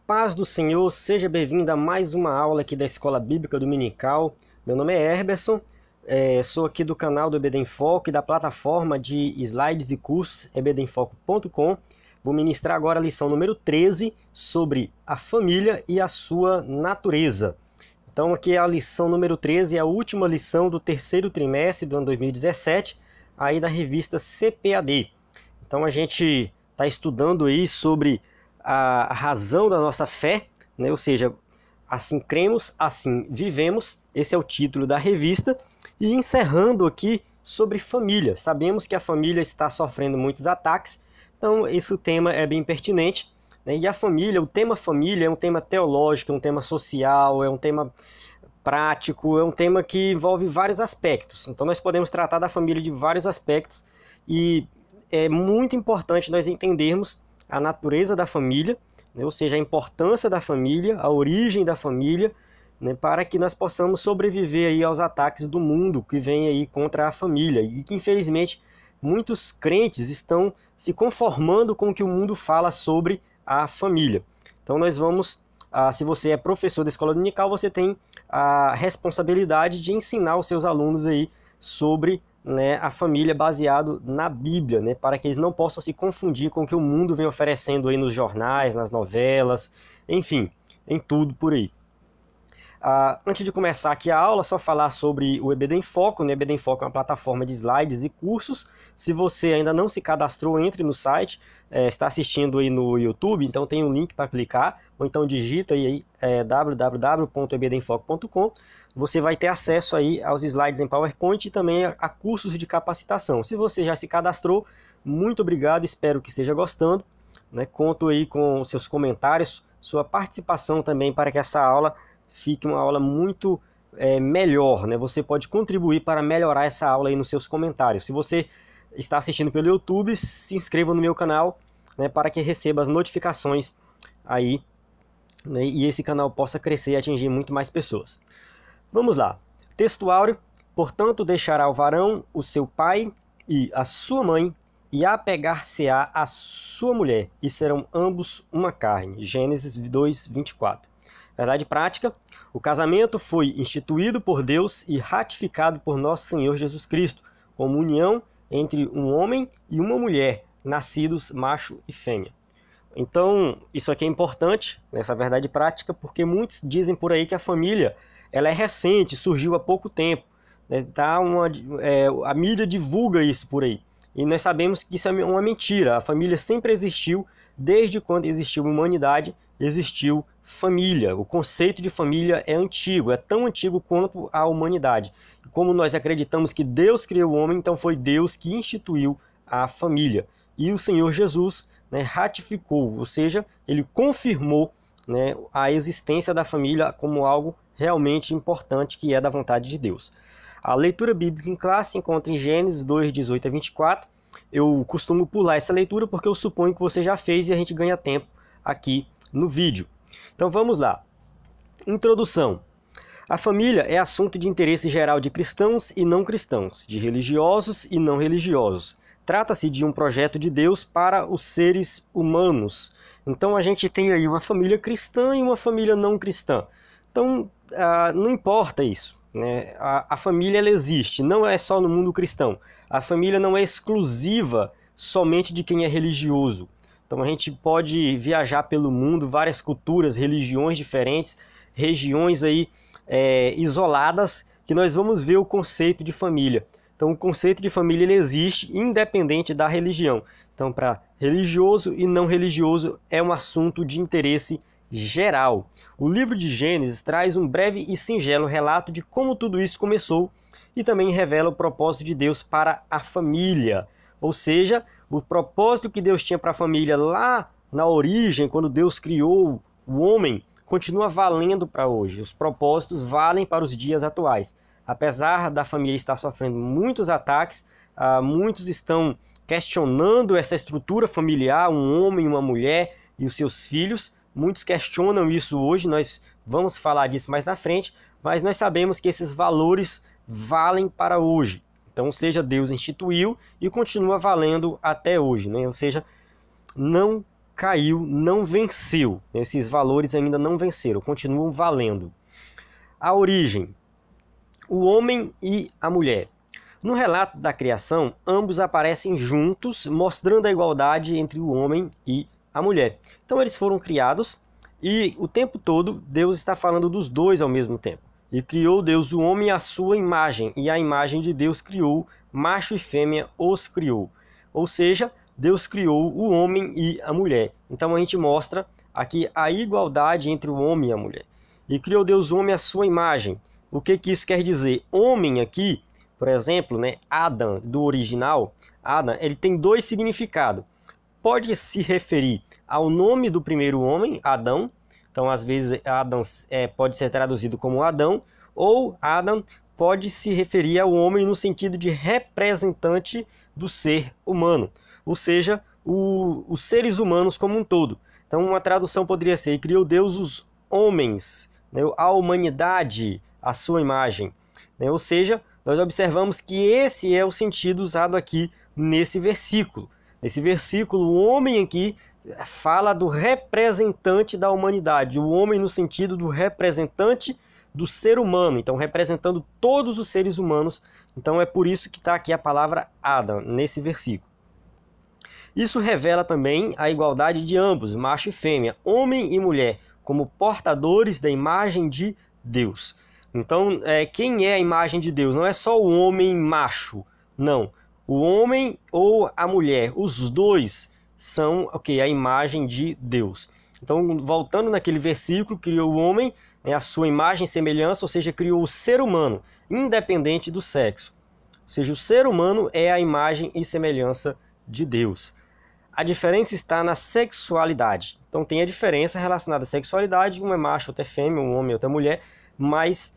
paz do Senhor, seja bem-vindo a mais uma aula aqui da Escola Bíblica Dominical. Meu nome é Herberson, sou aqui do canal do EBD em Foco e da plataforma de slides e cursos ebdenfoco.com. Vou ministrar agora a lição número 13 sobre a família e a sua natureza. Então aqui é a lição número 13, é a última lição do terceiro trimestre do ano 2017, aí da revista CPAD. Então a gente está estudando aí sobre a razão da nossa fé, né? Ou seja, assim cremos, assim vivemos, esse é o título da revista, e encerrando aqui sobre família. Sabemos que a família está sofrendo muitos ataques, então esse tema é bem pertinente, né? E a família, o tema família é um tema teológico, é um tema social, é um tema prático, é um tema que envolve vários aspectos. Então nós podemos tratar da família de vários aspectos e é muito importante nós entendermos a natureza da família, né? Ou seja, a importância da família, a origem da família, né? Para que nós possamos sobreviver aí aos ataques do mundo que vem aí contra a família e que infelizmente muitos crentes estão se conformando com o que o mundo fala sobre a família. Então nós vamos, se você é professor da escola dominical, você tem a responsabilidade de ensinar os seus alunos aí sobre, né, a família baseado na Bíblia, né, para que eles não possam se confundir com o que o mundo vem oferecendo aí nos jornais, nas novelas, enfim, em tudo por aí. Antes de começar aqui a aula, só falar sobre o EBD em Foco, né? EBD em Foco é uma plataforma de slides e cursos. Se você ainda não se cadastrou, entre no site, está assistindo aí no YouTube, então tem um link para clicar, ou então digita aí www.ebdenfoco.com. Você vai ter acesso aí aos slides em PowerPoint e também a cursos de capacitação. Se você já se cadastrou, muito obrigado, espero que esteja gostando, né? Conto aí com seus comentários, sua participação também para que essa aula fique uma aula muito melhor, né? Você pode contribuir para melhorar essa aula aí nos seus comentários. Se você está assistindo pelo YouTube, se inscreva no meu canal, né, para que receba as notificações aí, né, e esse canal possa crescer e atingir muito mais pessoas. Vamos lá. Texto áureo. Portanto, deixará o varão o seu pai e a sua mãe, e apegar-se-á a sua mulher, e serão ambos uma carne. Gênesis 2, 24. Verdade prática, o casamento foi instituído por Deus e ratificado por nosso Senhor Jesus Cristo, como união entre um homem e uma mulher, nascidos macho e fêmea. Então, isso aqui é importante, essa verdade prática, porque muitos dizem por aí que a família ela é recente, surgiu há pouco tempo, né? A mídia divulga isso por aí. E nós sabemos que isso é uma mentira, a família sempre existiu, desde quando existiu humanidade, existiu família. O conceito de família é antigo, é tão antigo quanto a humanidade. Como nós acreditamos que Deus criou o homem, então foi Deus que instituiu a família. E o Senhor Jesus, né, ratificou, ou seja, ele confirmou, né, a existência da família como algo realmente importante, que é da vontade de Deus. A leitura bíblica em classe se encontra em Gênesis 2, 18 a 24. Eu costumo pular essa leitura porque eu suponho que você já fez e a gente ganha tempo aqui no vídeo. Então vamos lá. Introdução. A família é assunto de interesse geral de cristãos e não cristãos, de religiosos e não religiosos. Trata-se de um projeto de Deus para os seres humanos. Então a gente tem aí uma família cristã e uma família não cristã. Então não importa isso, né? A família ela existe, não é só no mundo cristão. A família não é exclusiva somente de quem é religioso. Então a gente pode viajar pelo mundo, várias culturas, religiões diferentes, regiões aí isoladas, que nós vamos ver o conceito de família. Então o conceito de família ele existe independente da religião. Então para religioso e não religioso é um assunto de interesse geral. O livro de Gênesis traz um breve e singelo relato de como tudo isso começou e também revela o propósito de Deus para a família. Ou seja, o propósito que Deus tinha para a família lá na origem, quando Deus criou o homem, continua valendo para hoje. Os propósitos valem para os dias atuais. Apesar da família estar sofrendo muitos ataques, muitos estão questionando essa estrutura familiar, um homem, uma mulher e os seus filhos. Muitos questionam isso hoje, nós vamos falar disso mais na frente, mas nós sabemos que esses valores valem para hoje. Então, ou seja, Deus instituiu e continua valendo até hoje, né? Ou seja, não caiu, não venceu. Esses valores ainda não venceram, continuam valendo. A origem: o homem e a mulher. No relato da criação, ambos aparecem juntos, mostrando a igualdade entre o homem e a mulher. Então eles foram criados e o tempo todo Deus está falando dos dois ao mesmo tempo. E criou Deus o homem à sua imagem, e a imagem de Deus criou, macho e fêmea os criou. Ou seja, Deus criou o homem e a mulher. Então a gente mostra aqui a igualdade entre o homem e a mulher. E criou Deus o homem à sua imagem. O que isso quer dizer? Homem aqui, por exemplo, né, Adam, do original, Adam, ele tem dois significados. Pode se referir ao nome do primeiro homem, Adão. Então, às vezes, Adam pode ser traduzido como Adão, ou Adam pode se referir ao homem no sentido de representante do ser humano, ou seja, os seres humanos como um todo. Então, uma tradução poderia ser: criou Deus os homens, né, a humanidade, à sua imagem. Né? Ou seja, nós observamos que esse é o sentido usado aqui nesse versículo. Nesse versículo, o homem aqui fala do representante da humanidade, o homem no sentido do representante do ser humano, então representando todos os seres humanos. Então é por isso que está aqui a palavra Adam, nesse versículo. Isso revela também a igualdade de ambos, macho e fêmea, homem e mulher, como portadores da imagem de Deus. Então, quem é a imagem de Deus? Não é só o homem macho, não. O homem ou a mulher, os dois são a imagem de Deus. Então, voltando naquele versículo, criou o homem, a sua imagem e semelhança, ou seja, criou o ser humano, independente do sexo. Ou seja, o ser humano é a imagem e semelhança de Deus. A diferença está na sexualidade. Então, tem a diferença relacionada à sexualidade, um é macho, outro é fêmea, um homem, outra é mulher, mas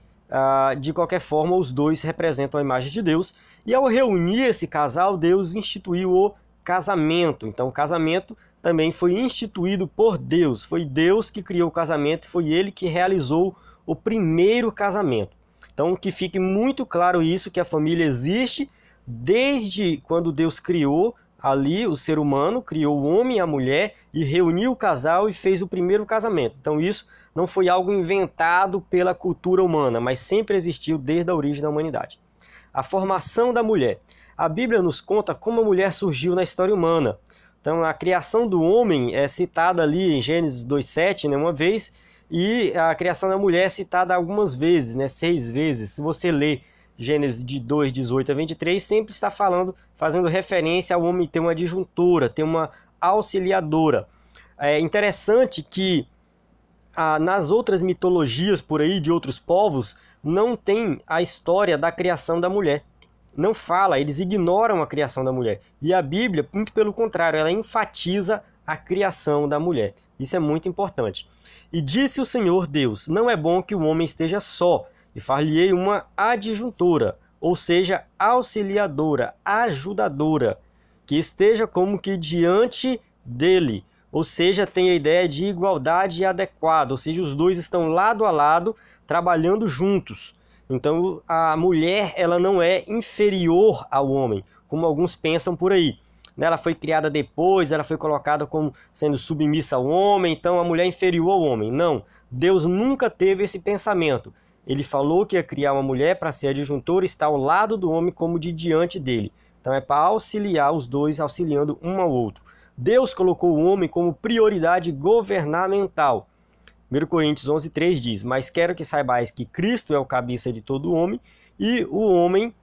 de qualquer forma, os dois representam a imagem de Deus. E ao reunir esse casal, Deus instituiu o casamento. Então, o casamento também foi instituído por Deus. Foi Deus que criou o casamento, foi Ele que realizou o primeiro casamento. Então, que fique muito claro isso, que a família existe desde quando Deus criou ali o ser humano, criou o homem e a mulher e reuniu o casal e fez o primeiro casamento. Então isso não foi algo inventado pela cultura humana, mas sempre existiu desde a origem da humanidade. A formação da mulher. A Bíblia nos conta como a mulher surgiu na história humana. Então a criação do homem é citada ali em Gênesis 2:7, né, uma vez, e a criação da mulher é citada algumas vezes, né, 6 vezes. Se você ler Gênesis de 2:18 a 23, sempre está fazendo referência ao homem ter uma adjuntora, ter uma auxiliadora. É interessante que nas outras mitologias por aí, de outros povos, não tem a história da criação da mulher. Não fala, eles ignoram a criação da mulher. E a Bíblia, muito pelo contrário, ela enfatiza a criação da mulher. Isso é muito importante. E disse o Senhor Deus: não é bom que o homem esteja só, e far-lhe-ei uma adjuntora, ou seja, auxiliadora, ajudadora, que esteja como que diante dele, ou seja, tem a ideia de igualdade adequada, ou seja, os dois estão lado a lado, trabalhando juntos. Então, a mulher, ela não é inferior ao homem, como alguns pensam por aí. Ela foi criada depois, ela foi colocada como sendo submissa ao homem, então a mulher é inferior ao homem. Não, Deus nunca teve esse pensamento. Ele falou que ia criar uma mulher para ser adjuntora, estar ao lado do homem como de diante dele. Então é para auxiliar os dois, auxiliando um ao outro. Deus colocou o homem como prioridade governamental. 1 Coríntios 11:3 diz: mas quero que saibais que Cristo é o cabeça de todo homem e o homem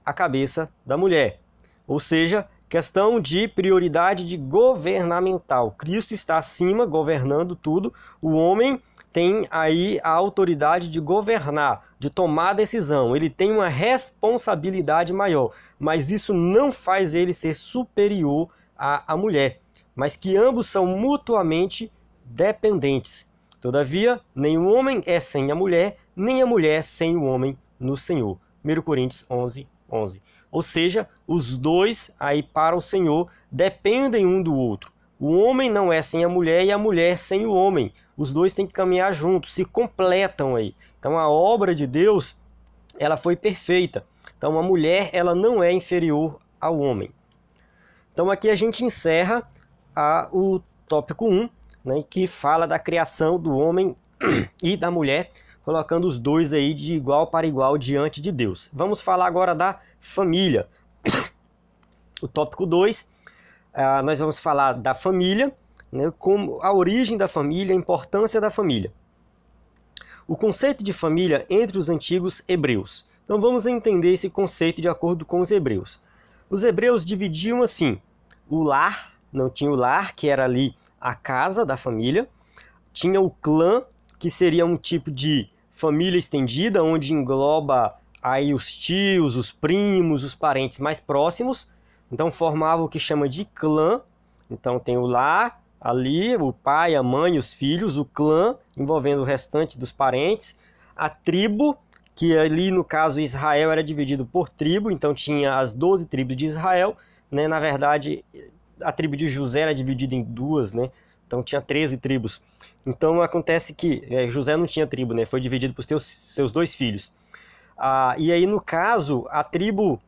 a cabeça da mulher. Ou seja, questão de prioridade de governamental. Cristo está acima, governando tudo. O homem tem aí a autoridade de governar, de tomar decisão. Ele tem uma responsabilidade maior, mas isso não faz ele ser superior à mulher, mas que ambos são mutuamente dependentes. Todavia, nem o homem é sem a mulher, nem a mulher sem o homem no Senhor. 1 Coríntios 11:11. Ou seja, os dois aí para o Senhor dependem um do outro. O homem não é sem a mulher e a mulher sem o homem. Os dois têm que caminhar juntos, se completam aí. Então a obra de Deus, ela foi perfeita. Então a mulher, ela não é inferior ao homem. Então aqui a gente encerra o tópico 1, né, que fala da criação do homem e da mulher, colocando os dois aí de igual para igual diante de Deus. Vamos falar agora da família. O tópico 2, nós vamos falar da família, né, como a origem da família, a importância da família. O conceito de família entre os antigos hebreus. Então vamos entender esse conceito de acordo com os hebreus. Os hebreus dividiam assim: o lar, não tinha o lar, que era ali a casa da família, tinha o clã, que seria um tipo de família estendida, onde engloba aí os tios, os primos, os parentes mais próximos. Então formava o que chama de clã. Então tem o lar, ali o pai, a mãe, os filhos, o clã, envolvendo o restante dos parentes, a tribo, que ali no caso Israel era dividido por tribo, então tinha as 12 tribos de Israel, né? Na verdade a tribo de José era dividida em duas, né? Então tinha 13 tribos. Então acontece que José não tinha tribo, né? Foi dividido por seus 2 filhos. E aí no caso a tribo,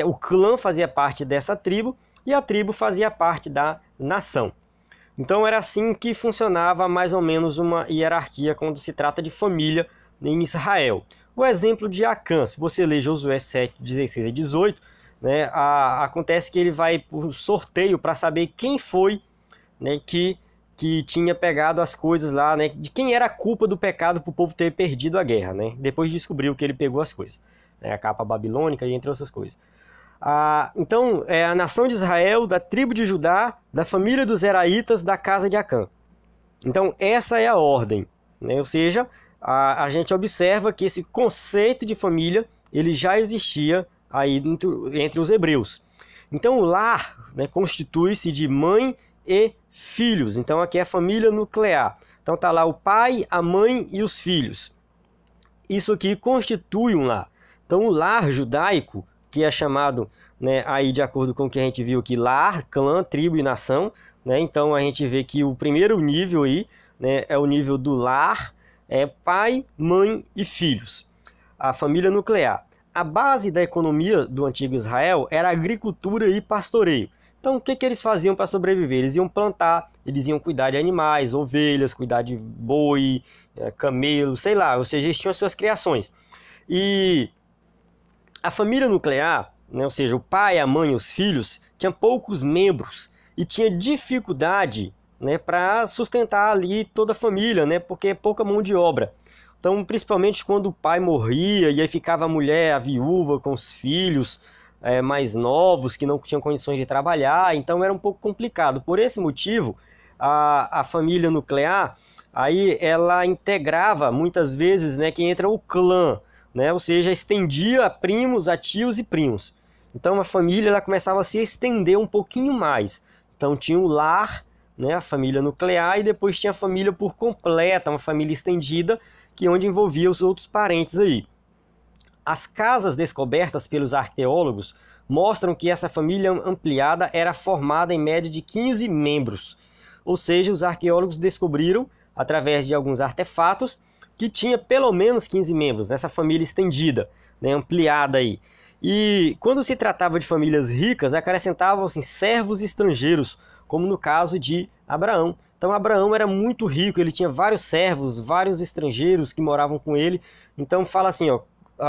o clã fazia parte dessa tribo e a tribo fazia parte da nação. Então era assim que funcionava mais ou menos uma hierarquia quando se trata de família em Israel. O exemplo de Acã, se você ler Josué 7, 16 e 18, né, acontece que ele vai por sorteio para saber quem foi, né, que tinha pegado as coisas lá, né, de quem era a culpa do pecado para o povo ter perdido a guerra. Né? Depois descobriu que ele pegou as coisas, né, a capa babilônica e entre outras coisas. Então, é a nação de Israel, da tribo de Judá, da família dos Zeraitas, da casa de Acã. Então, essa é a ordem, né? Ou seja, a gente observa que esse conceito de família ele já existia aí entre os hebreus. Então, o lar, né, constitui-se de mãe e filhos. Então, aqui é a família nuclear. Então, está lá o pai, a mãe e os filhos. Isso aqui constitui um lar. Então, o lar judaico, que é chamado, né, aí de acordo com o que a gente viu aqui, lar, clã, tribo e nação, né? Então a gente vê que o primeiro nível aí, né, é o nível do lar, é pai, mãe e filhos, a família nuclear. A base da economia do antigo Israel era agricultura e pastoreio. Então o que eles faziam para sobreviver? Eles iam plantar, eles iam cuidar de animais, ovelhas, cuidar de boi, camelo, sei lá, ou seja, eles tinham as suas criações. E a família nuclear, né, ou seja, o pai, a mãe e os filhos, tinha poucos membros e tinha dificuldade, né, para sustentar ali toda a família, né, porque é pouca mão de obra. Então, principalmente quando o pai morria e aí ficava a mulher, a viúva, com os filhos mais novos, que não tinham condições de trabalhar, então era um pouco complicado. Por esse motivo, a família nuclear, aí ela integrava muitas vezes, né, que entra o clã, né? Ou seja, estendia a primos, a tios e primos. Então a família ela começava a se estender um pouquinho mais. Então tinha o lar, né, a família nuclear, e depois tinha a família por completa, uma família estendida, que onde envolvia os outros parentes aí. As casas descobertas pelos arqueólogos mostram que essa família ampliada era formada em média de 15 membros. Ou seja, os arqueólogos descobriram, através de alguns artefatos, que tinha pelo menos 15 membros nessa família estendida, né, ampliada aí. E quando se tratava de famílias ricas, acrescentavam-se servos estrangeiros, como no caso de Abraão. Então Abraão era muito rico, ele tinha vários servos, vários estrangeiros que moravam com ele. Então fala assim, ó,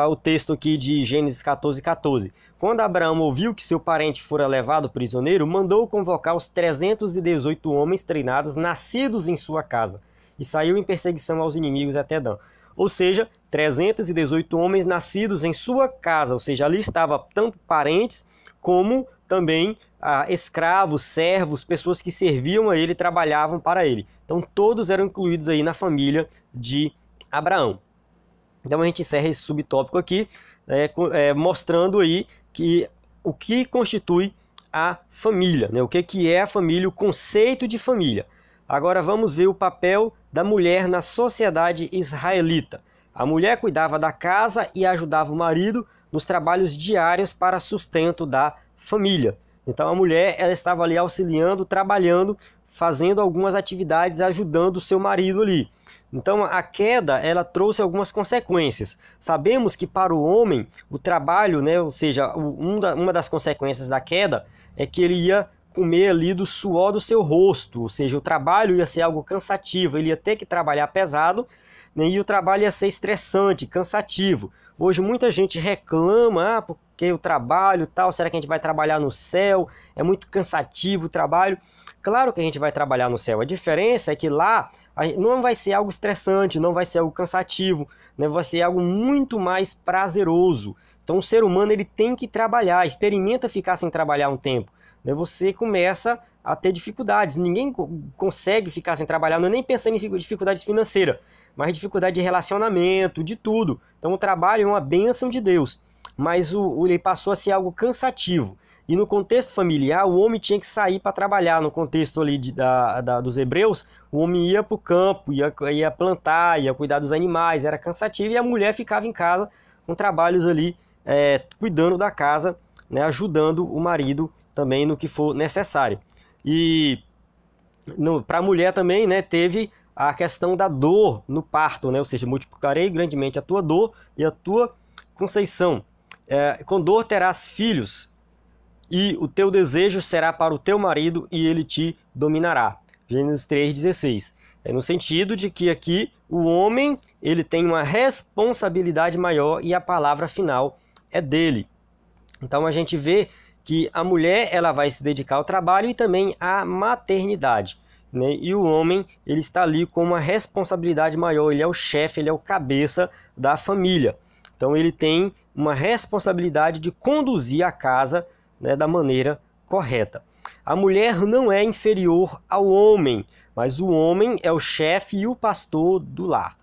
o texto aqui de Gênesis 14:14. Quando Abraão ouviu que seu parente fora levado prisioneiro, mandou convocar os 318 homens treinados, nascidos em sua casa, e saiu em perseguição aos inimigos até Dan. Ou seja, 318 homens nascidos em sua casa, ou seja, ali estava tanto parentes como também escravos, servos, pessoas que serviam a ele, trabalhavam para ele. Então todos eram incluídos aí na família de Abraão. Então a gente encerra esse subtópico aqui, mostrando aí que o que constitui a família, né? O que é a família, o conceito de família. Agora vamos ver o papel da mulher na sociedade israelita. A mulher cuidava da casa e ajudava o marido nos trabalhos diários para sustento da família. Então a mulher ela estava ali auxiliando, trabalhando, fazendo algumas atividades, ajudando o seu marido ali. Então a queda ela trouxe algumas consequências. Sabemos que para o homem o trabalho, né, ou seja, uma das consequências da queda é que ele ia comer ali do suor do seu rosto, ou seja, o trabalho ia ser algo cansativo, ele ia ter que trabalhar pesado, né, e o trabalho ia ser estressante, cansativo. Hoje muita gente reclama, porque o trabalho tal, será que a gente vai trabalhar no céu? É muito cansativo o trabalho. Claro que a gente vai trabalhar no céu, a diferença é que lá não vai ser algo estressante, não vai ser algo cansativo, né, vai ser algo muito mais prazeroso. Então o ser humano ele tem que trabalhar, experimenta ficar sem trabalhar um tempo. Você começa a ter dificuldades. Ninguém consegue ficar sem trabalhar, não é nem pensando em dificuldades financeiras, mas dificuldade de relacionamento, de tudo. Então o trabalho é uma bênção de Deus, mas ele passou a ser algo cansativo. E no contexto familiar, o homem tinha que sair para trabalhar. No contexto ali dos hebreus, o homem ia para o campo, ia plantar, ia cuidar dos animais, era cansativo, e a mulher ficava em casa com trabalhos ali, cuidando da casa, né, ajudando o marido também no que for necessário. E para a mulher também, né, teve a questão da dor no parto, né, ou seja, multiplicarei grandemente a tua dor e a tua conceição. Com dor terás filhos, e o teu desejo será para o teu marido, e ele te dominará. Gênesis 3,16. No sentido de que aqui o homem ele tem uma responsabilidade maior e a palavra final é dele. Então a gente vê que a mulher ela vai se dedicar ao trabalho e também à maternidade, né? E o homem ele está ali com uma responsabilidade maior, ele é o chefe, ele é o cabeça da família. Então ele tem uma responsabilidade de conduzir a casa, né, da maneira correta. A mulher não é inferior ao homem, mas o homem é o chefe e o pastor do lar.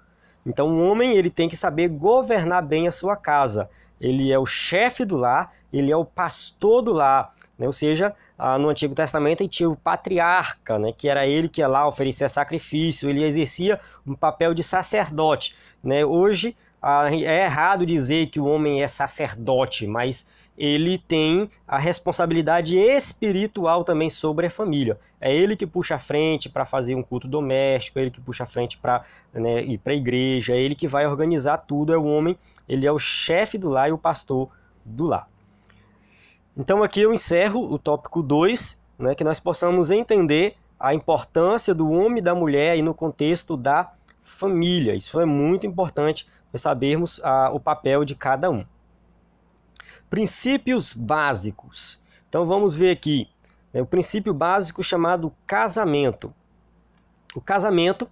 Então o homem ele tem que saber governar bem a sua casa. Ele é o chefe do lar, ele é o pastor do lar, né? Ou seja, no Antigo Testamento tinha o patriarca, né? Que era ele que ia lá oferecer sacrifício, ele exercia um papel de sacerdote, né? Hoje é errado dizer que o homem é sacerdote, mas ele tem a responsabilidade espiritual também sobre a família. É ele que puxa a frente para fazer um culto doméstico, é ele que puxa a frente para, né, ir para a igreja, é ele que vai organizar tudo, é o homem, ele é o chefe do lar e o pastor do lar. Então aqui eu encerro o tópico 2, né, que nós possamos entender a importância do homem e da mulher aí no contexto da família. Isso é muito importante, nós sabermos o papel de cada um. Princípios básicos. Então vamos ver aqui, né, o princípio básico chamado casamento. O casamento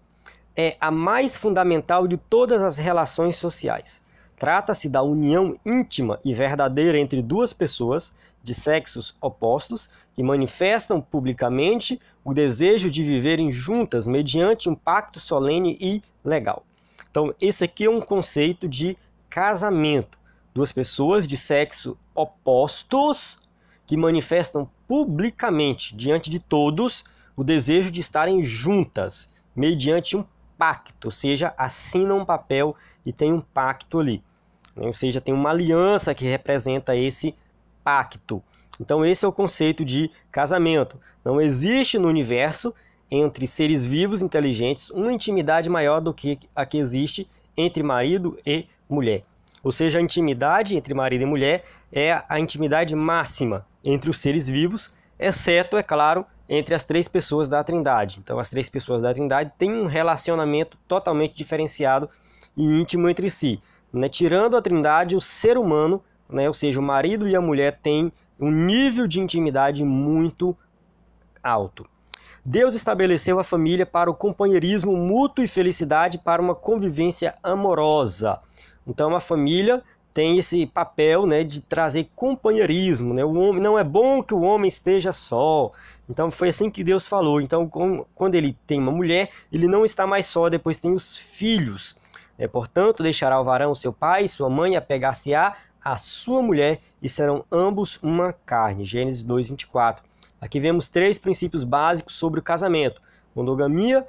é a mais fundamental de todas as relações sociais. Trata-se da união íntima e verdadeira entre duas pessoas de sexos opostos que manifestam publicamente o desejo de viverem juntas mediante um pacto solene e legal. Então esse aqui é um conceito de casamento. Duas pessoas de sexo opostos que manifestam publicamente, diante de todos, o desejo de estarem juntas, mediante um pacto, ou seja, assinam um papel e tem um pacto ali. Ou seja, tem uma aliança que representa esse pacto. Então esse é o conceito de casamento. Não existe no universo, entre seres vivos inteligentes, uma intimidade maior do que a que existe entre marido e mulher. Ou seja, a intimidade entre marido e mulher é a intimidade máxima entre os seres vivos, exceto, é claro, entre as três pessoas da Trindade. Então, as três pessoas da Trindade têm um relacionamento totalmente diferenciado e íntimo entre si, né? Tirando a Trindade, o ser humano, né? Ou seja, o marido e a mulher têm um nível de intimidade muito alto. Deus estabeleceu a família para o companheirismo mútuo e felicidade para uma convivência amorosa. Então a família tem esse papel, né, de trazer companheirismo, né? O homem, não é bom que o homem esteja só. Então foi assim que Deus falou. Então quando ele tem uma mulher, ele não está mais só, depois tem os filhos. Portanto, deixará o varão seu pai e sua mãe, apegar-se-á a sua mulher, e serão ambos uma carne. Gênesis 2:24. Aqui vemos três princípios básicos sobre o casamento: monogamia,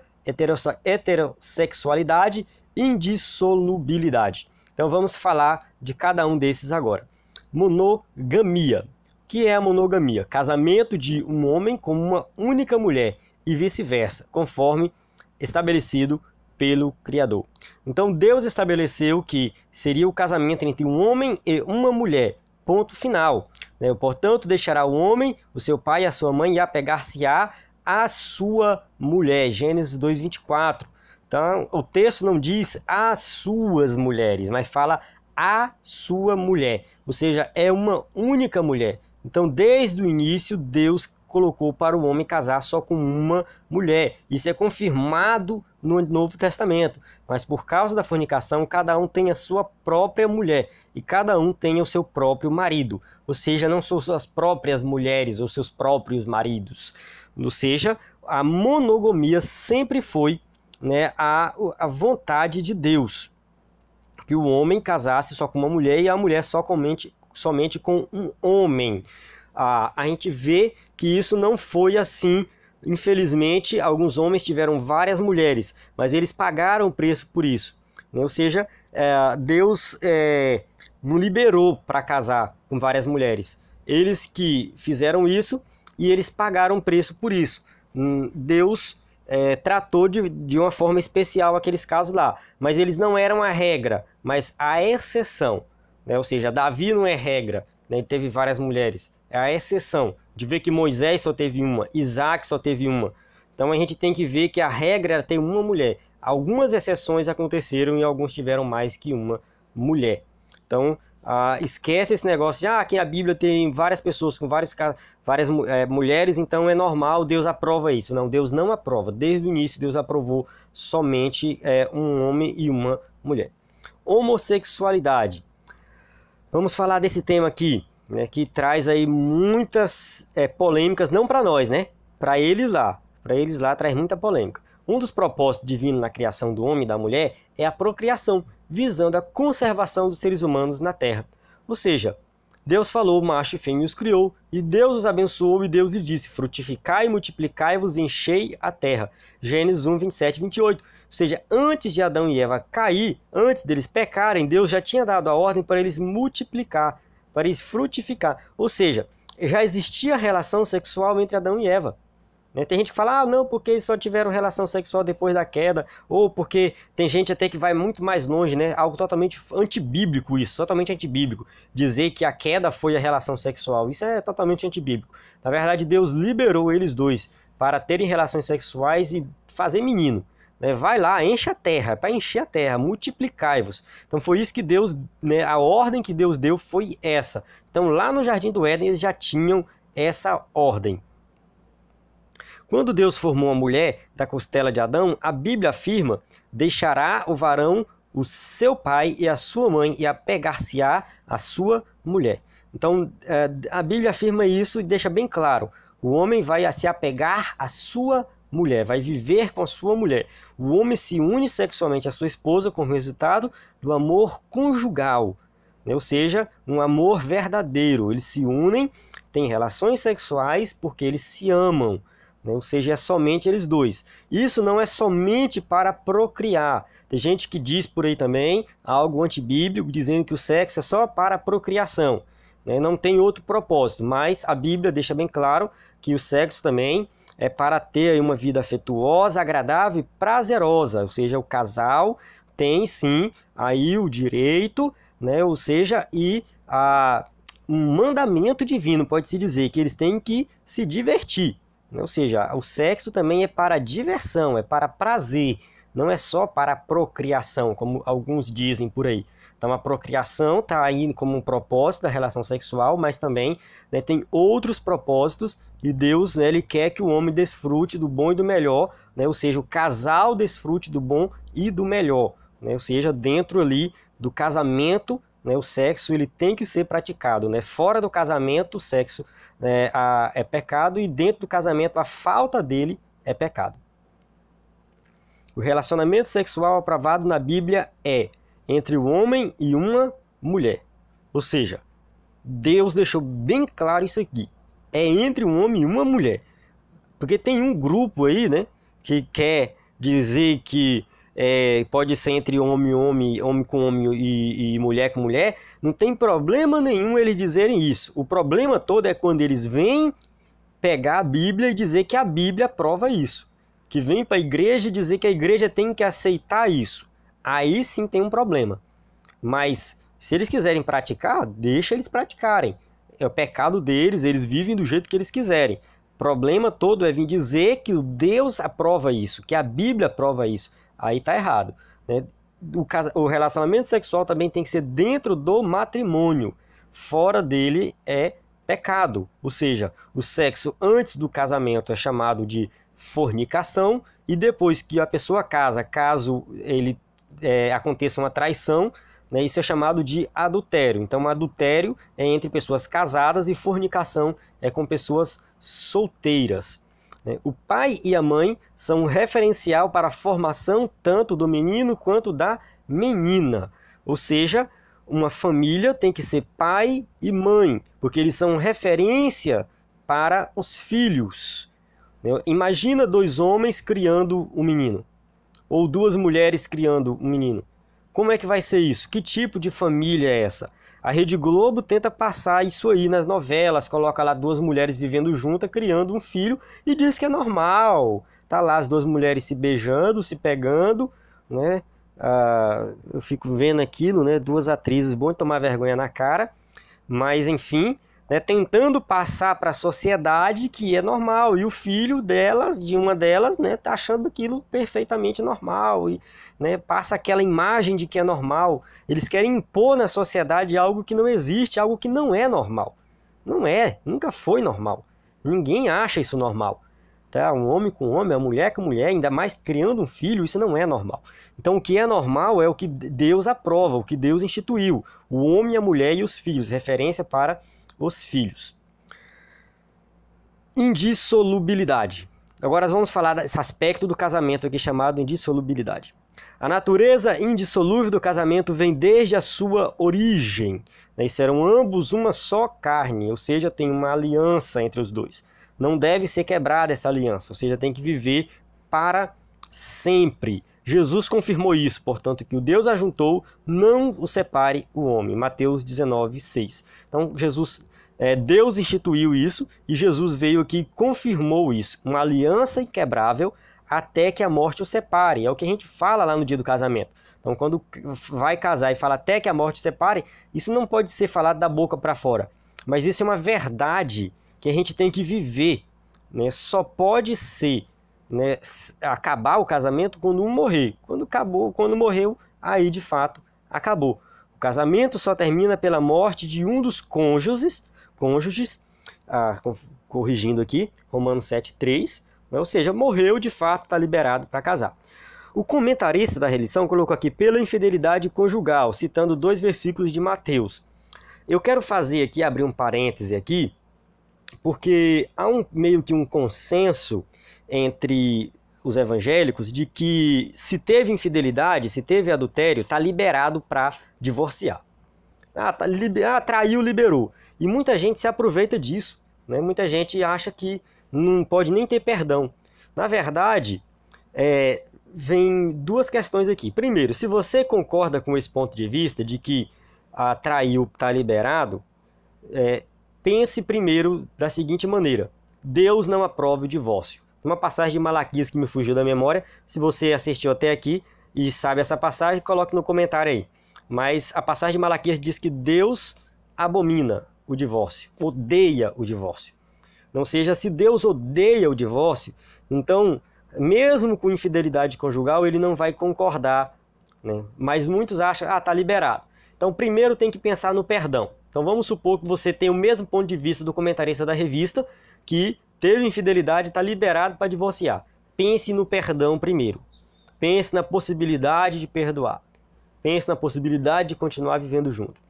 heterossexualidade e indissolubilidade. Então vamos falar de cada um desses agora. Monogamia. O que é a monogamia? Casamento de um homem com uma única mulher e vice-versa, conforme estabelecido pelo Criador. Então Deus estabeleceu que seria o casamento entre um homem e uma mulher, ponto final, né? Portanto, deixará o homem, o seu pai e a sua mãe, e apegar-se-á à sua mulher. Gênesis 2:24. Então, o texto não diz as suas mulheres, mas fala a sua mulher, ou seja, é uma única mulher. Então, desde o início, Deus colocou para o homem casar só com uma mulher. Isso é confirmado no Novo Testamento. Mas por causa da fornicação, cada um tem a sua própria mulher e cada um tem o seu próprio marido. Ou seja, não são suas próprias mulheres ou seus próprios maridos. Ou seja, a monogamia sempre foi, né, a vontade de Deus. Que o homem casasse só com uma mulher e a mulher somente com um homem. A gente vê que isso não foi assim. Infelizmente, alguns homens tiveram várias mulheres, mas eles pagaram o preço por isso. Ou seja, Deus não liberou para casar com várias mulheres. Eles que fizeram isso e eles pagaram preço por isso. Deus tratou de uma forma especial aqueles casos lá, mas eles não eram a regra, mas a exceção. Ou seja, Davi não é regra, né? Ele teve várias mulheres. É a exceção de ver que Moisés só teve uma, Isaac só teve uma. Então a gente tem que ver que a regra era ter uma mulher. Algumas exceções aconteceram e alguns tiveram mais que uma mulher. Então esquece esse negócio de aqui a Bíblia tem várias pessoas com várias mulheres, então é normal, Deus aprova isso. Não, Deus não aprova. Desde o início Deus aprovou somente um homem e uma mulher. Homossexualidade. Vamos falar desse tema aqui, né, que traz aí muitas polêmicas, não para nós, né? Para eles lá. Para eles lá traz muita polêmica. Um dos propósitos divinos na criação do homem e da mulher é a procriação, visando a conservação dos seres humanos na Terra. Ou seja, Deus falou, macho e fêmea os criou, e Deus os abençoou, e Deus lhe disse, frutificai, multiplicai-vos e enchei a terra. Gênesis 1, 27 e 28. Ou seja, antes de Adão e Eva cair, antes deles pecarem, Deus já tinha dado a ordem para eles multiplicar, para eles frutificar. Ou seja, já existia relação sexual entre Adão e Eva. Tem gente que fala, não, porque eles só tiveram relação sexual depois da queda, ou porque tem gente até que vai muito mais longe, né? Algo totalmente antibíblico isso, totalmente antibíblico. Dizer que a queda foi a relação sexual, isso é totalmente antibíblico. Na verdade, Deus liberou eles dois para terem relações sexuais e fazer menino. Vai lá, enche a terra, para encher a terra, multiplicai-vos. Então foi isso que Deus, a ordem que Deus deu foi essa. Então lá no Jardim do Éden eles já tinham essa ordem. Quando Deus formou a mulher da costela de Adão, a Bíblia afirma, deixará o varão o seu pai e a sua mãe e apegar-se-á à sua mulher. Então a Bíblia afirma isso e deixa bem claro, o homem vai se apegar à sua mulher, vai viver com a sua mulher. O homem se une sexualmente à sua esposa como resultado do amor conjugal, ou seja, um amor verdadeiro. Eles se unem, têm relações sexuais porque eles se amam. Ou seja, é somente eles dois. Isso não é somente para procriar. Tem gente que diz por aí também, algo antibíblico, dizendo que o sexo é só para procriação. Não tem outro propósito, mas a Bíblia deixa bem claro que o sexo também é para ter uma vida afetuosa, agradável e prazerosa. Ou seja, o casal tem sim aí o direito, ou seja, um mandamento divino, pode-se dizer, que eles têm que se divertir. Ou seja, o sexo também é para diversão, é para prazer, não é só para procriação, como alguns dizem por aí. Então a procriação está aí como um propósito da relação sexual, mas também tem outros propósitos e Deus ele quer que o homem desfrute do bom e do melhor, ou seja, o casal desfrute do bom e do melhor, ou seja, dentro ali do casamento, o sexo ele tem que ser praticado. Fora do casamento, o sexo é pecado e dentro do casamento, a falta dele é pecado. O relacionamento sexual aprovado na Bíblia é entre o homem e uma mulher. Ou seja, Deus deixou bem claro isso aqui. É entre um homem e uma mulher. Porque tem um grupo aí, que quer dizer que pode ser entre homem e homem, homem com homem e mulher com mulher. Não tem problema nenhum eles dizerem isso. O problema todo é quando eles vêm pegar a Bíblia e dizer que a Bíblia prova isso. Que vem para a igreja e dizer que a igreja tem que aceitar isso. Aí sim tem um problema. Mas Se eles quiserem praticar, deixa eles praticarem. É o pecado deles, eles vivem do jeito que eles quiserem. O problema todo é vir dizer que Deus aprova isso, que a Bíblia aprova isso. Aí está errado, né? O relacionamento sexual também tem que ser dentro do matrimônio. Fora dele é pecado. Ou seja, o sexo antes do casamento é chamado de fornicação, e depois que a pessoa casa, caso ele aconteça uma traição, né, isso é chamado de adultério. Então, adultério é entre pessoas casadas e fornicação é com pessoas solteiras. O pai e a mãe são um referencial para a formação tanto do menino quanto da menina. Ou seja, uma família tem que ser pai e mãe, porque eles são referência para os filhos. Imagina 2 homens criando um menino, ou 2 mulheres criando um menino. Como é que vai ser isso? Que tipo de família é essa? A Rede Globo tenta passar isso aí nas novelas, coloca lá 2 mulheres vivendo juntas, criando um filho, e diz que é normal. Tá lá as 2 mulheres se beijando, se pegando, né? Eu fico vendo aquilo, né? 2 atrizes, bom de tomar vergonha na cara, mas enfim, né? Tentando passar para a sociedade que é normal, e o filho delas, de uma delas, né? Tá achando aquilo perfeitamente normal, e né, passa aquela imagem de que é normal. Eles querem impor na sociedade algo que não existe, algo que não é normal. Não é, nunca foi normal. Ninguém acha isso normal. Tá? Um homem com homem, uma mulher com mulher, ainda mais criando um filho, isso não é normal. Então o que é normal é o que Deus aprova, o que Deus instituiu. O homem, a mulher e os filhos, referência para os filhos. Indissolubilidade. Agora vamos falar desse aspecto do casamento aqui chamado indissolubilidade. A natureza indissolúvel do casamento vem desde a sua origem. E serão ambos uma só carne, ou seja, tem uma aliança entre os dois. Não deve ser quebrada essa aliança, ou seja, tem que viver para sempre. Jesus confirmou isso, portanto, que o Deus ajuntou, não o separe o homem. Mateus 19:6. Então, Deus instituiu isso e Jesus veio aqui e confirmou isso. Uma aliança inquebrável até que a morte o separe. É o que a gente fala lá no dia do casamento. Então, quando vai casar e fala até que a morte o separe, isso não pode ser falado da boca para fora. Mas isso é uma verdade que a gente tem que viver. Né? Só pode ser, né, acabar o casamento quando um morrer. Quando morreu, aí de fato acabou. O casamento só termina pela morte de um dos cônjuges, corrigindo aqui, Romanos 7:3, né? Ou seja, morreu de fato, está liberado para casar. O comentarista da religião colocou aqui pela infidelidade conjugal, citando 2 versículos de Mateus. Eu quero fazer aqui, abrir um parêntese aqui, porque há meio que um consenso entre os evangélicos de que se teve infidelidade, se teve adultério, está liberado para divorciar. Traiu, liberou. E muita gente se aproveita disso, né? Muita gente acha que não pode nem ter perdão. Na verdade, vem 2 questões aqui. Primeiro, se você concorda com esse ponto de vista de que traiu, está liberado, pense primeiro da seguinte maneira: Deus não aprova o divórcio. Tem uma passagem de Malaquias que me fugiu da memória. Se você assistiu até aqui e sabe essa passagem, coloque no comentário aí. Mas a passagem de Malaquias diz que Deus abomina o divórcio, odeia o divórcio. Ou seja, se Deus odeia o divórcio, então, mesmo com infidelidade conjugal, ele não vai concordar, né? Mas muitos acham, está liberado. Então, primeiro tem que pensar no perdão. Então, vamos supor que você tem o mesmo ponto de vista do comentarista da revista, que teve infidelidade e está liberado para divorciar. Pense no perdão primeiro. Pense na possibilidade de perdoar. Pense na possibilidade de continuar vivendo junto.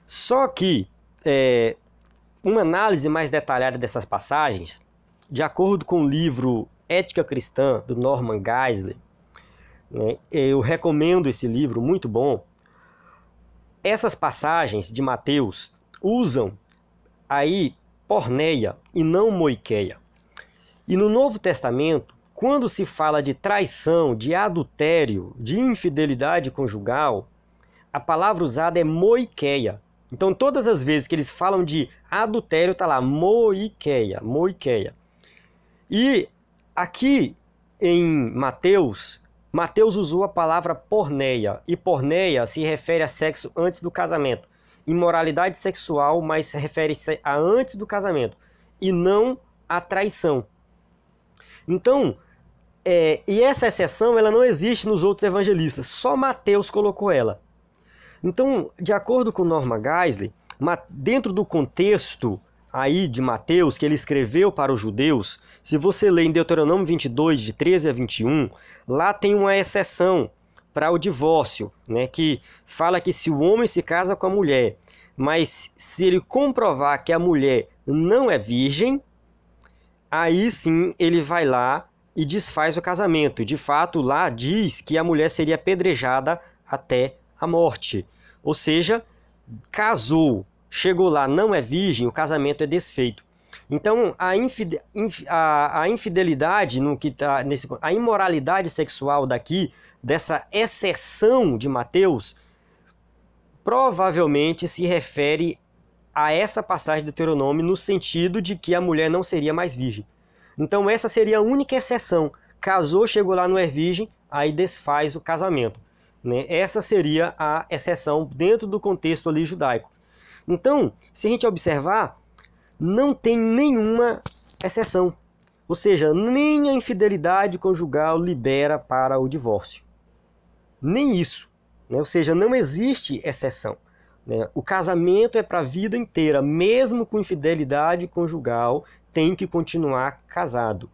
Só que uma análise mais detalhada dessas passagens, de acordo com o livro Ética Cristã, do Norman Geisler, né, eu recomendo esse livro, muito bom. Essas passagens de Mateus usam aí porneia e não moiqueia. E no Novo Testamento, quando se fala de traição, de adultério, de infidelidade conjugal, a palavra usada é moiqueia. Então, todas as vezes que eles falam de adultério, está lá, moiqueia, moiqueia. E aqui em Mateus, Mateus usou a palavra porneia, e porneia se refere a sexo antes do casamento. Imoralidade sexual, mas refere-se a antes do casamento, e não a traição. Então, e essa exceção ela não existe nos outros evangelistas, só Mateus colocou ela. Então, de acordo com Norman Geisler, dentro do contexto aí de Mateus, que ele escreveu para os judeus, se você ler em Deuteronômio 22, de 13 a 21, lá tem uma exceção para o divórcio, né, que fala que se o homem se casa com a mulher, mas se ele comprovar que a mulher não é virgem, aí sim ele vai lá e desfaz o casamento. E de fato lá diz que a mulher seria apedrejada até a morte. Ou seja, casou, chegou lá, não é virgem, o casamento é desfeito. Então a infidelidade, a imoralidade sexual daqui, dessa exceção de Mateus, provavelmente se refere a essa passagem do Deuteronômio no sentido de que a mulher não seria mais virgem. Então essa seria a única exceção. Casou, chegou lá, não é virgem, aí desfaz o casamento, né? Essa seria a exceção dentro do contexto ali judaico. Então, se a gente observar, não tem nenhuma exceção. Ou seja, nem a infidelidade conjugal libera para o divórcio. Nem isso, né? Ou seja, não existe exceção, né? O casamento é para a vida inteira, mesmo com infidelidade conjugal, tem que continuar casado.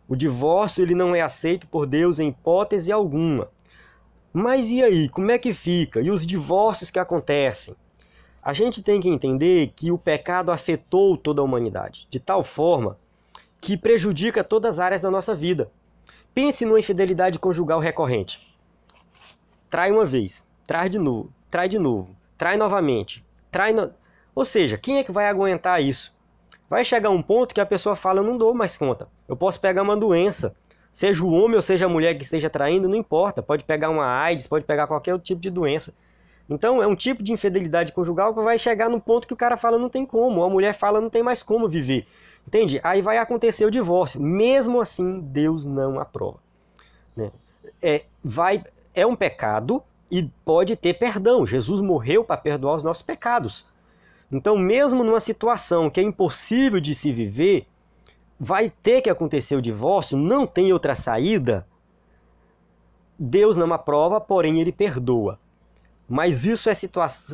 O divórcio ele não é aceito por Deus em hipótese alguma. Mas e aí, como é que fica? E os divórcios que acontecem? A gente tem que entender que o pecado afetou toda a humanidade, de tal forma que prejudica todas as áreas da nossa vida. Pense numa infidelidade conjugal recorrente. Trai uma vez, trai de novo, trai novamente, Ou seja, quem é que vai aguentar isso? Vai chegar um ponto que a pessoa fala, eu não dou mais conta. Eu posso pegar uma doença, seja o homem ou seja a mulher que esteja traindo, não importa. Pode pegar uma AIDS, pode pegar qualquer outro tipo de doença. Então é um tipo de infidelidade conjugal que vai chegar no ponto que o cara fala, não tem como. Ou a mulher fala, não tem mais como viver. Entende? Aí vai acontecer o divórcio. Mesmo assim, Deus não aprova, né? É um pecado e pode ter perdão. Jesus morreu para perdoar os nossos pecados. Então, mesmo numa situação que é impossível de se viver, vai ter que acontecer o divórcio, não tem outra saída. Deus não aprova, porém ele perdoa. Mas isso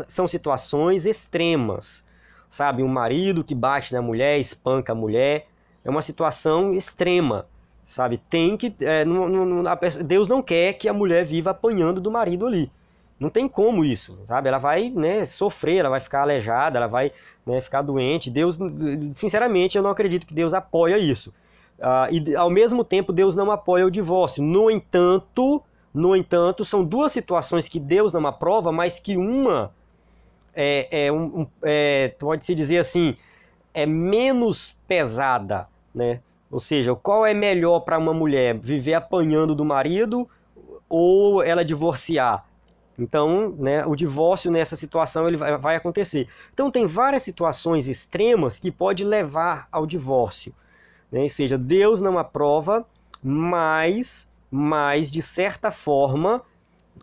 são situações extremas, sabe? Um marido que bate na mulher, espanca a mulher, é uma situação extrema, sabe? Deus não quer que a mulher viva apanhando do marido ali. Não tem como isso, sabe? Ela vai, né, sofrer, ela vai ficar aleijada, ela vai, né, ficar doente. Deus, sinceramente, eu não acredito que Deus apoia isso. E ao mesmo tempo, Deus não apoia o divórcio. No entanto, são duas situações que Deus não aprova, mas que uma pode-se dizer assim, é menos pesada, né? Ou seja, qual é melhor para uma mulher, viver apanhando do marido ou ela divorciar? Então, né, o divórcio nessa situação ele vai acontecer. Então tem várias situações extremas que pode levar ao divórcio, né? Ou seja, Deus não aprova, mas de certa forma,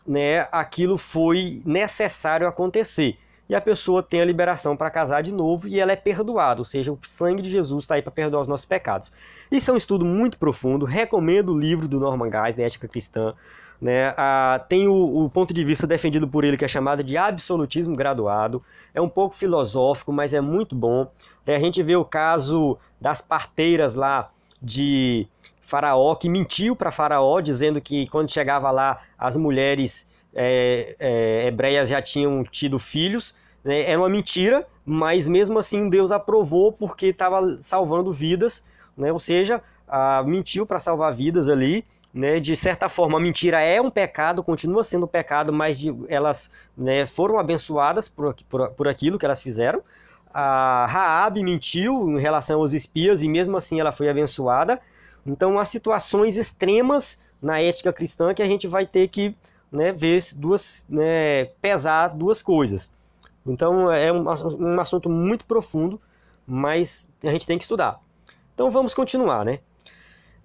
né, aquilo foi necessário acontecer. E a pessoa tem a liberação para casar de novo e ela é perdoada, ou seja, o sangue de Jesus está aí para perdoar os nossos pecados. Isso é um estudo muito profundo, recomendo o livro do Norman Geisler, Ética Cristã, né? Tem o ponto de vista defendido por ele, que é chamado de absolutismo graduado, é um pouco filosófico, mas é muito bom. A gente vê o caso das parteiras lá de Faraó, que mentiu para Faraó, dizendo que quando chegava lá as mulheres hebreias já tinham tido filhos, né? Era uma mentira, mas mesmo assim Deus aprovou porque estava salvando vidas, né? Ou seja, mentiu para salvar vidas ali, né? De certa forma a mentira é um pecado, continua sendo um pecado, mas elas, né, foram abençoadas por aquilo que elas fizeram. A Raabe mentiu em relação aos espias e mesmo assim ela foi abençoada. Então há situações extremas na ética cristã que a gente vai ter que, né, ver pesar duas coisas. Então é um assunto muito profundo, mas a gente tem que estudar. Então vamos continuar, né?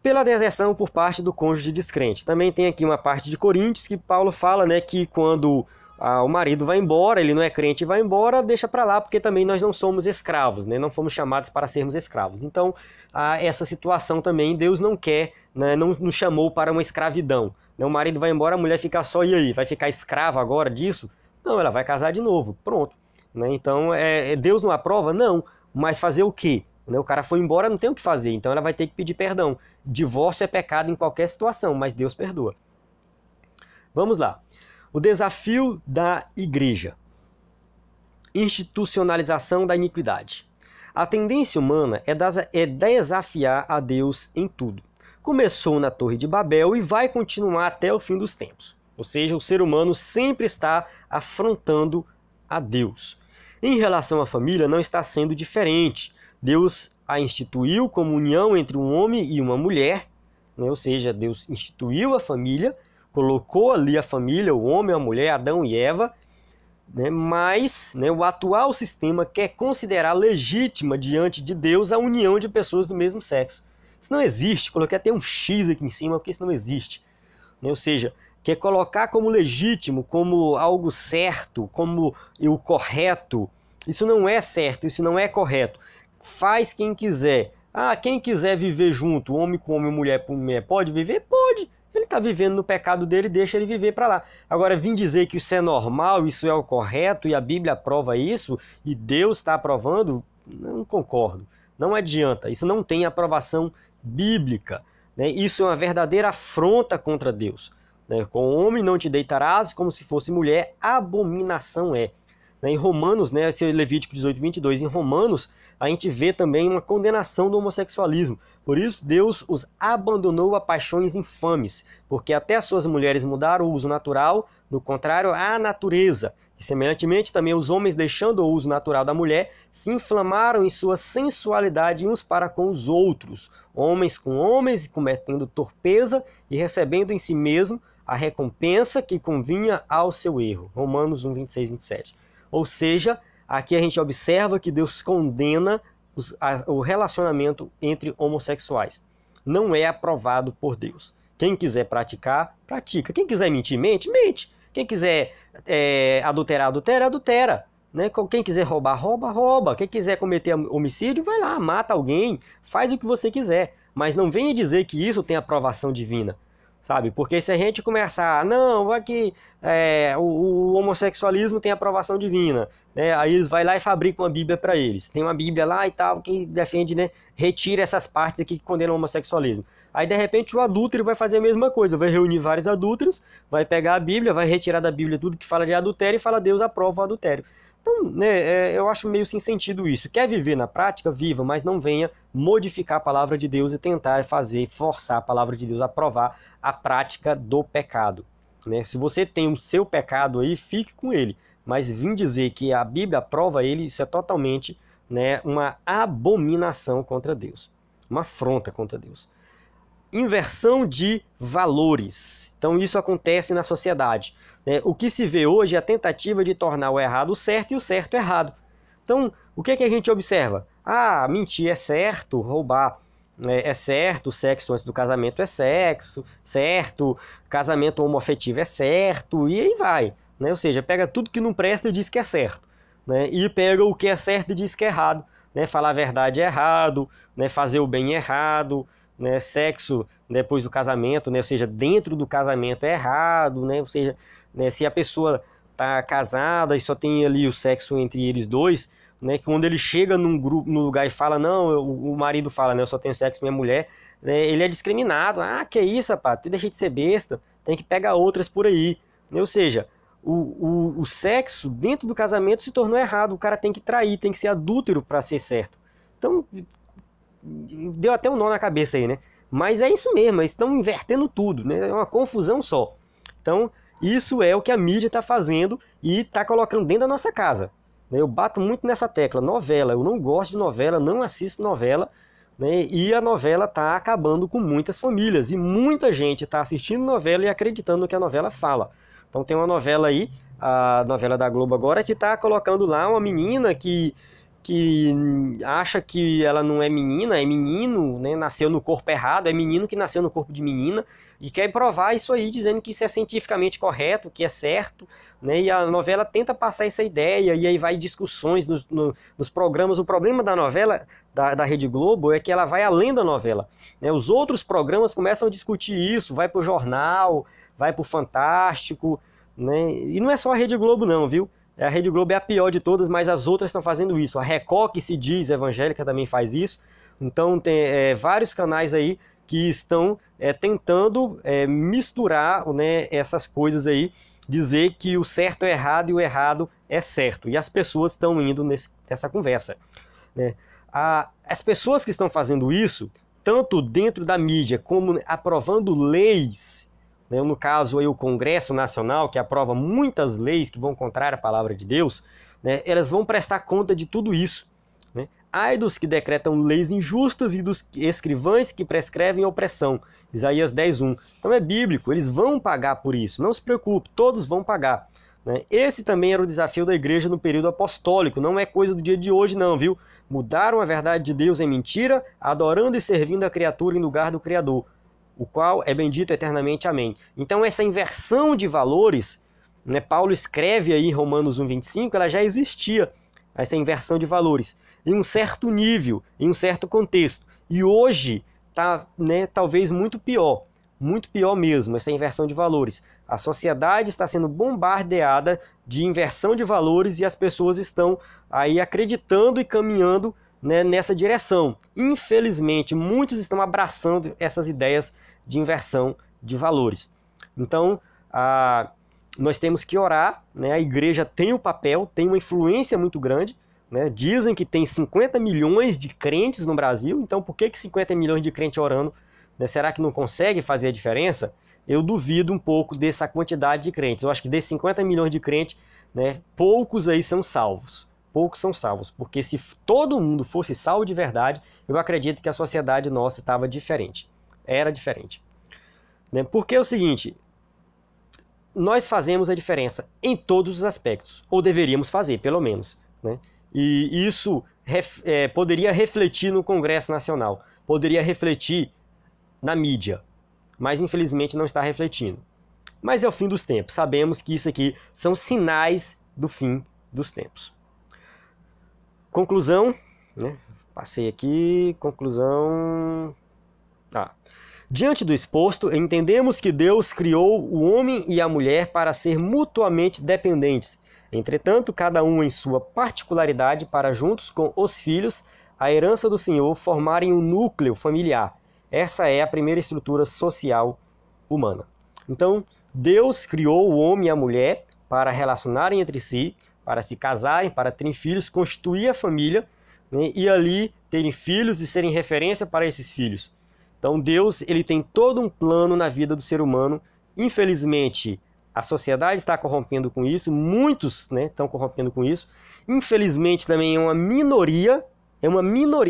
pela deserção por parte do cônjuge descrente. Também tem aqui uma parte de Coríntios que Paulo fala, né, que quando o marido vai embora, ele não é crente e vai embora, deixa para lá, porque também nós não somos escravos, né, não fomos chamados para sermos escravos. Então, essa situação também Deus não quer, né, não nos chamou para uma escravidão. O marido vai embora, a mulher fica só, e aí? Vai ficar escrava agora disso? Não, ela vai casar de novo, pronto. Né? Então, Deus não aprova? Não, mas fazer o quê? O cara foi embora, não tem o que fazer, então ela vai ter que pedir perdão. Divórcio é pecado em qualquer situação, mas Deus perdoa. Vamos lá. O desafio da igreja. Institucionalização da iniquidade. A tendência humana é desafiar a Deus em tudo. Começou na Torre de Babel e vai continuar até o fim dos tempos. Ou seja, o ser humano sempre está afrontando a Deus. Em relação à família, não está sendo diferente. Deus a instituiu como união entre um homem e uma mulher, né? Ou seja, Deus instituiu a família, colocou ali a família, o homem, a mulher, Adão e Eva, né? Mas, né, o atual sistema quer considerar legítima diante de Deus a união de pessoas do mesmo sexo. Isso não existe, coloquei até um X aqui em cima, porque isso não existe. Né? Ou seja, quer colocar como legítimo, como algo certo, como o correto. Isso não é certo, isso não é correto. Faz quem quiser. Quem quiser viver junto, homem com homem, mulher com mulher, pode viver? Pode. Ele está vivendo no pecado dele, deixa ele viver para lá. Agora, vim dizer que isso é normal, isso é o correto, e a Bíblia aprova isso, e Deus está aprovando, não concordo. Não adianta, isso não tem aprovação bíblica. Né? Isso é uma verdadeira afronta contra Deus. Né? Com o homem não te deitarás, como se fosse mulher, abominação é. Em Romanos, né, esse é Levítico 18, 22, em Romanos, a gente vê também uma condenação do homossexualismo. Por isso, Deus os abandonou a paixões infames, porque até as suas mulheres mudaram o uso natural, no contrário à natureza. E, semelhantemente, também os homens, deixando o uso natural da mulher, se inflamaram em sua sensualidade uns para com os outros, homens com homens, cometendo torpeza e recebendo em si mesmo a recompensa que convinha ao seu erro. Romanos 1, 26, 27. Ou seja, aqui a gente observa que Deus condena o relacionamento entre homossexuais. Não é aprovado por Deus. Quem quiser praticar, pratica. Quem quiser mentir, mente, mente. Quem quiser adulterar, adultera. Né? Quem quiser roubar, rouba. Quem quiser cometer homicídio, vai lá, mata alguém, faz o que você quiser. Mas não venha dizer que isso tem aprovação divina. Sabe? Porque se a gente começar, não, vai que o homossexualismo tem aprovação divina, né? Aí eles vão lá e fabricam uma Bíblia para eles. Tem uma Bíblia lá e tal que defende, né? Retira essas partes aqui que condenam o homossexualismo. Aí de repente o adúltero vai fazer a mesma coisa, vai reunir vários adúlteros, vai pegar a Bíblia, vai retirar da Bíblia tudo que fala de adultério e fala Deus aprova o adultério. Então, né, eu acho meio sem sentido isso. Quer viver na prática? Viva, mas não venha modificar a palavra de Deus e tentar forçar a palavra de Deus a aprovar a prática do pecado. Né? Se você tem o seu pecado aí, fique com ele. Mas vim dizer que a Bíblia aprova ele, isso é totalmente, né, uma abominação contra Deus. Uma afronta contra Deus. Inversão de valores. Então isso acontece na sociedade. Né? O que se vê hoje é a tentativa de tornar o errado certo e o certo errado. Então, o que é que a gente observa? Mentir é certo, roubar é certo, sexo antes do casamento é certo, casamento homoafetivo é certo, e aí vai. Né? Ou seja, pega tudo que não presta e diz que é certo. Né? E pega o que é certo e diz que é errado. Né? Falar a verdade é errado, né? Fazer o bem é errado. Né, sexo depois do casamento, né, ou seja, dentro do casamento é errado, né, ou seja, né, se a pessoa está casada e só tem ali o sexo entre eles dois, né, quando ele chega num lugar e fala, não, o marido fala, né, eu só tenho sexo com minha mulher, né, ele é discriminado, que isso, rapaz, tu deixa de ser besta, tem que pegar outras por aí, né, ou seja, o sexo dentro do casamento se tornou errado, o cara tem que trair, tem que ser adúltero para ser certo. Então, deu até um nó na cabeça aí, né? Mas é isso mesmo, eles estão invertendo tudo, né? É uma confusão só. Então, isso é o que a mídia está fazendo e está colocando dentro da nossa casa. Eu bato muito nessa tecla, novela. Eu não gosto de novela, não assisto novela, né? E a novela está acabando com muitas famílias. E muita gente está assistindo novela e acreditando no que a novela fala. Então tem uma novela aí, a novela da Globo agora, que está colocando lá uma menina que que acha que ela não é menina, é menino, né, nasceu no corpo errado, é menino que nasceu no corpo de menina, e quer provar isso aí, dizendo que isso é cientificamente correto, que é certo, né, e a novela tenta passar essa ideia, e aí vai discussões nos programas. O problema da novela, da Rede Globo, é que ela vai além da novela, né, os outros programas começam a discutir isso, vai para o jornal, vai para o Fantástico, né, e não é só a Rede Globo não, viu? A Rede Globo é a pior de todas, mas as outras estão fazendo isso. A Record, que se diz evangélica, também faz isso. Então tem vários canais aí que estão tentando misturar, né, essas coisas aí, dizer que o certo é errado e o errado é certo. E as pessoas estão indo nessa conversa, né? As pessoas que estão fazendo isso, tanto dentro da mídia como aprovando leis, no caso aí o Congresso Nacional, que aprova muitas leis que vão contrárias à palavra de Deus, né, elas vão prestar conta de tudo isso, né? Ai dos que decretam leis injustas e dos escrivães que prescrevem opressão. Isaías 10:1. Então é bíblico, eles vão pagar por isso, não se preocupe, todos vão pagar, né? Esse também era o desafio da igreja no período apostólico, não é coisa do dia de hoje não, viu? Mudaram a verdade de Deus em mentira, adorando e servindo a criatura em lugar do Criador, o qual é bendito eternamente. Amém. Então essa inversão de valores, né, Paulo escreve aí em Romanos 1:25, ela já existia, essa inversão de valores, em um certo nível, em um certo contexto. E hoje está, né, talvez muito pior mesmo, essa inversão de valores. A sociedade está sendo bombardeada de inversão de valores e as pessoas estão aí acreditando e caminhando, né, nessa direção. Infelizmente, muitos estão abraçando essas ideias de inversão de valores. Então, nós temos que orar, né? A igreja tem um papel, tem uma influência muito grande, né? Dizem que tem 50 milhões de crentes no Brasil, então por que 50 milhões de crentes orando, né? Será que não consegue fazer a diferença? Eu duvido um pouco dessa quantidade de crentes. Eu acho que desses 50 milhões de crentes, né, poucos aí são salvos. Poucos são salvos, porque se todo mundo fosse salvo de verdade, eu acredito que a sociedade nossa estava diferente, era diferente, né? Porque é o seguinte, nós fazemos a diferença em todos os aspectos, ou deveríamos fazer, pelo menos, né? E isso poderia refletir no Congresso Nacional, poderia refletir na mídia, mas infelizmente não está refletindo. Mas é o fim dos tempos, sabemos que isso aqui são sinais do fim dos tempos. Conclusão, né? Passei aqui, conclusão. Diante do exposto, entendemos que Deus criou o homem e a mulher para ser mutuamente dependentes. Entretanto, cada um em sua particularidade, para juntos com os filhos, a herança do Senhor, formarem um núcleo familiar. Essa é a primeira estrutura social humana. Então, Deus criou o homem e a mulher para relacionarem entre si, para se casarem, para terem filhos, constituir a família, né, e ali terem filhos e serem referência para esses filhos. Então Deus, ele tem todo um plano na vida do ser humano. Infelizmente, a sociedade está corrompendo com isso, muitos, né, estão corrompendo com isso. Infelizmente também é uma minoria.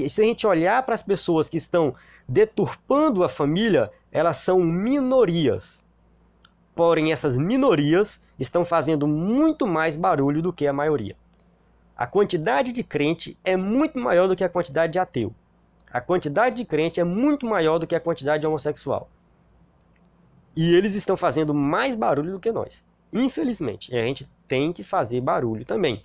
Se a gente olhar para as pessoas que estão deturpando a família, elas são minorias. Porém, essas minorias estão fazendo muito mais barulho do que a maioria. A quantidade de crente é muito maior do que a quantidade de ateu. A quantidade de crente é muito maior do que a quantidade de homossexual. E eles estão fazendo mais barulho do que nós. Infelizmente. E a gente tem que fazer barulho também.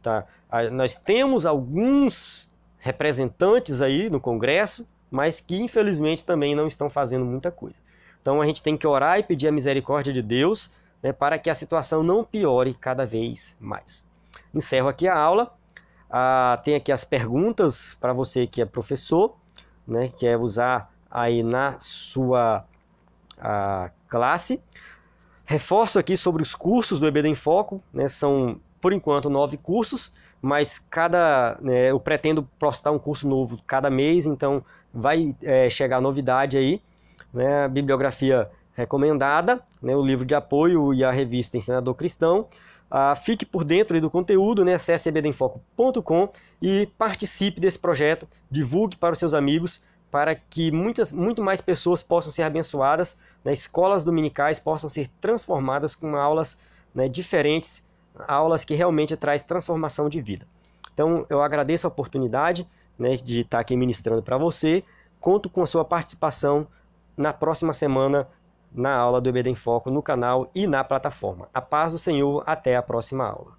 Tá? Nós temos alguns representantes aí no Congresso, mas que infelizmente também não estão fazendo muita coisa. Então a gente tem que orar e pedir a misericórdia de Deus, né, para que a situação não piore cada vez mais. Encerro aqui a aula. Tem aqui as perguntas para você que é professor, né, quer usar aí na sua classe. Reforço aqui sobre os cursos do EBD em Foco, né, são por enquanto 9 cursos, mas eu pretendo postar um curso novo cada mês, então vai chegar novidade aí, né, a bibliografia recomendada, né, o livro de apoio e a revista Ensinador Cristão. Fique por dentro aí do conteúdo, né, acesse ebdemfoco.com e participe desse projeto, divulgue para os seus amigos, para que muito mais pessoas possam ser abençoadas, né, escolas dominicais possam ser transformadas com aulas, né, diferentes, aulas que realmente traz transformação de vida. Então, eu agradeço a oportunidade, né, de estar aqui ministrando para você. Conto com a sua participação na próxima semana na aula do EBD em Foco no canal e na plataforma. A paz do Senhor, até a próxima aula.